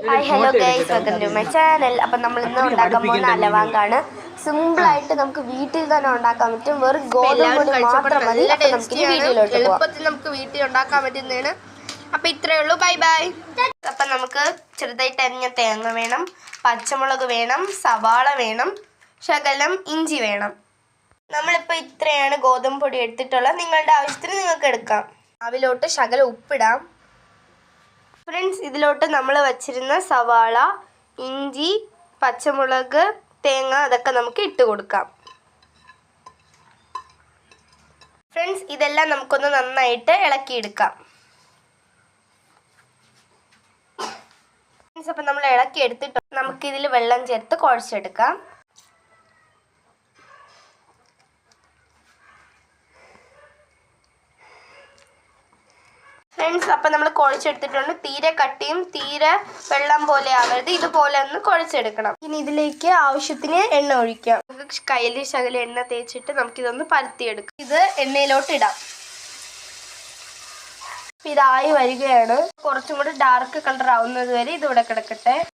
Hi hello guys, welcome to my channel. അപ്പം നമ്മൾ ഇന്ന് ഉണ്ടാക്കാൻ പോകുന്ന അലവാങ്കാണ്. സിമ്പിളായിട്ട് നമുക്ക് വീട്ടിൽ തന്നെ ഉണ്ടാക്കാൻ പറ്റും. വെറും ഗോതമ്പ് പൊടി മാത്രം മതി. വീഡിയോയിലോട്ട് എളുപ്പത്തിൽ നമുക്ക് വീട്ടിൽ ഉണ്ടാക്കാൻ പറ്റുന്നതാണ്. അപ്പം ഇത്രയേ ഉള്ളൂ. Bye bye. അപ്പം നമുക്ക് ചെറുതായിട്ട് അരിഞ്ഞ തേങ്ങ വേണം, പച്ചമുളക് വേണം, സവാള വേണം, ശകലം ഇഞ്ചി വേണം. നമ്മളിപ്പോൾ ഇത്രയാണ് ഗോതമ്പ് പൊടി എടുത്തിട്ടുള്ളത്. നിങ്ങളുടെ ആവശ്യത്തിന് നിങ്ങൾക്ക് എടുക്കാം. അതിലോട്ട് ശകലം ഉപ്പിടാം. ഫ്രണ്ട്സ്, ഇതിലോട്ട് നമ്മൾ വച്ചിരുന്ന സവാള, ഇഞ്ചി, പച്ചമുളക്, തേങ്ങ അതൊക്കെ നമുക്ക് ഇട്ട് കൊടുക്കാം. ഫ്രണ്ട്സ്, ഇതെല്ലാം നമുക്കൊന്ന് നന്നായിട്ട് ഇളക്കിയെടുക്കാം. ഫ്രണ്ട്സ്, അപ്പം നമ്മൾ ഇളക്കി എടുത്തിട്ട് നമുക്കിതിൽ വെള്ളം ചേർത്ത് കുഴച്ചെടുക്കാം. ഫ്രണ്ട്സ്, അപ്പം നമ്മൾ കുഴച്ചെടുത്തിട്ടുണ്ട്. തീരെ കട്ടിയും തീരെ വെള്ളം പോലെ ആവരുത്, ഇതുപോലെ ഒന്ന് കുഴച്ചെടുക്കണം. ഇനി ഇതിലേക്ക് ആവശ്യത്തിന് എണ്ണ ഒഴിക്കാം. നമുക്ക് കയ്യിൽ ശകലം എണ്ണ തേച്ചിട്ട് നമുക്കിതൊന്ന് പരത്തിയെടുക്കാം. ഇത് എണ്ണയിലോട്ട് ഇടാം. ഇതായി വരികയാണ്. കുറച്ചും കൂടി ഡാർക്ക് കളർ ആവുന്നത് വരെ ഇതിവിടെ കിടക്കട്ടെ.